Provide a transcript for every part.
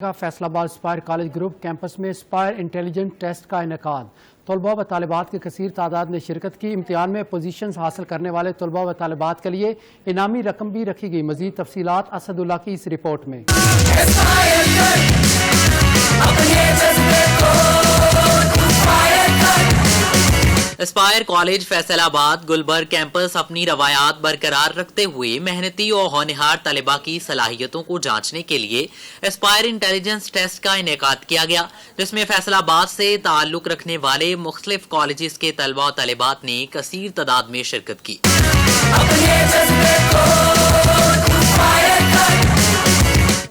کا فیصلہ اسپائر college group campus میں اسپائر انٹیلیجنٹ ٹیسٹ کا انعقاد۔ طلباء و طالبات کی کثیر تعداد نے شرکت کی۔ امتحان میں پوزیشنز حاصل کرنے والے طلباء و طالبات کے لیے انعامی رقم بھی رکھی گئی۔ مزید تفصیلات اسد اللہ کی اس رپورٹ میں۔ اسپائر کالج فیصل آباد گلبرگ کیمپس اپنی روایات برقرار رکھتے ہوئے محنتی اور ہونہار طلباء کی صلاحیتوں کو جانچنے کے لیے اسپائر انٹیلیجنس ٹیسٹ کا انعقاد کیا گیا، جس میں فیصل آباد سے تعلق رکھنے والے مختلف کالجز کے طلباء و طالبات نے کثیر تعداد میں شرکت کی۔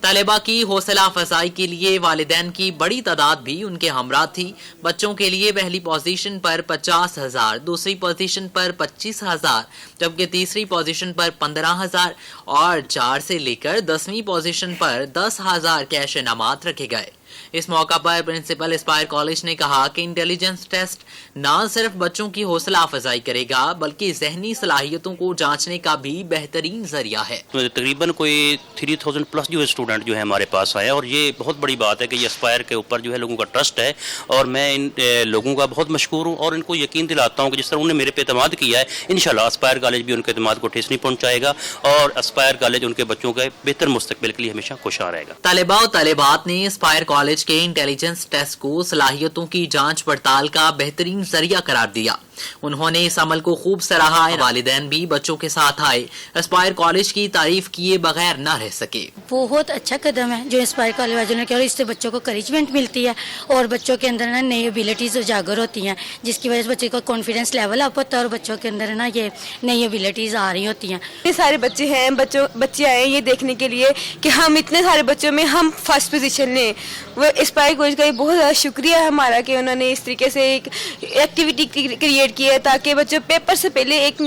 طلباء کی حوصلہ افزائی کے لیے والدین کی بڑی تعداد بھی ان کے ہمراہ تھی۔ بچوں کے لیے پہلی پوزیشن پر 50,000، دوسری پوزیشن پر 25,000، جبکہ تیسری پوزیشن پر 15,000 اور 4 سے لے کر 10ویں پوزیشن پر 10,000 کیش انعامات رکھے گئے۔ اس موقع پر پرنسپل اسپائر کالج نے کہا کہ انٹیلیجنس ٹیسٹ نہ صرف بچوں کی حوصلہ افزائی کرے گا بلکہ ذہنی صلاحیتوں کو جانچنے کا بھی بہترین ذریعہ ہے۔ تقریباً کوئی 3000 پلس جو اسٹوڈنٹ جو ہے ہمارے پاس آئے، اور یہ بہت بڑی بات ہے کہ یہ اسپائر کے اوپر جو ہے لوگوں کا ٹرسٹ ہے، اور میں ان لوگوں کا بہت مشکور ہوں اور ان کو یقین دلاتا ہوں کہ جس طرح انہوں نے میرے پہ اعتماد کیا ہے، انشاءاللہ اسپائر کالج بھی ان کے اعتماد کو ٹھیس نہیں پہنچائے گا، اور اسپائر کالج ان کے بچوں کے بہتر مستقبل کے لیے ہمیشہ خوشحال رہے گا۔ طلباء و طالبات نے اسپائر کالج کے انٹیلیجنس ٹیسٹ کو صلاحیتوں کی جانچ پڑتال کا بہترین ذریعہ قرار دیا۔ انہوں نے اس عمل کو خوب سراہا۔ والدین بھی بچوں کے ساتھ آئے، اسپائر کالج کی تعریف کیے بغیر نہ رہ سکے۔ بہت اچھا قدم ہے جو اسپائر کالج والوں نے کیا، اور اس سے بچوں کو کریجمنٹ ملتی ہے اور بچوں کے اندر نا نئی ایبیلٹیز اجاگر ہوتی ہیں، جس کی وجہ سے بچے کا کانفیڈنس لیول اپ ہوتا ہے اور بچوں کے اندر نا یہ نئی ایبیلٹیز آ رہی ہوتی ہیں۔ یہ سارے بچے ہیں، بچے آئے ہیں یہ دیکھنے کے لیے کہ ہم اتنے سارے بچوں میں ہم فرسٹ پوزیشن لیں۔ وہ اسپائر کالج کا بہت زیادہ شکریہ ہے ہمارا کہ انہوں نے اس طریقے سے ایک ایکٹیویٹی کریٹ کی ہے تاکہ بچوں پیپر سے پہلے ایک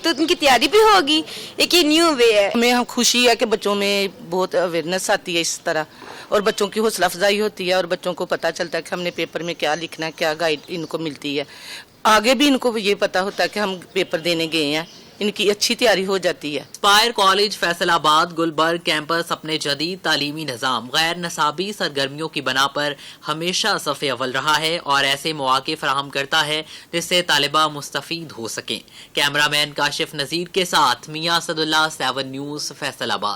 تو ان کی تیاری بھی ہوگی، ایک یہ نیو وے ہے۔ ہمیں خوشی ہے کہ بچوں میں بہت اویئرنیس آتی ہے اس طرح، اور بچوں کی حوصلہ افزائی ہوتی ہے اور بچوں کو پتہ چلتا ہے کہ ہم نے پیپر میں کیا لکھنا ہے، کیا گائیڈ ان کو ملتی ہے۔ آگے بھی ان کو یہ پتہ ہوتا ہے کہ ہم پیپر دینے گئے ہیں، ان کی اچھی تیاری ہو جاتی ہے۔ اسپائر کالج فیصل آباد گلبرگ کیمپس اپنے جدید تعلیمی نظام، غیر نصابی سرگرمیوں کی بنا پر ہمیشہ صف اول رہا ہے اور ایسے مواقع فراہم کرتا ہے جس سے طالبہ مستفید ہو سکیں۔ کیمرہ مین کاشف نذیر کے ساتھ میاں اسد اللہ، 7 نیوز، فیصل آباد۔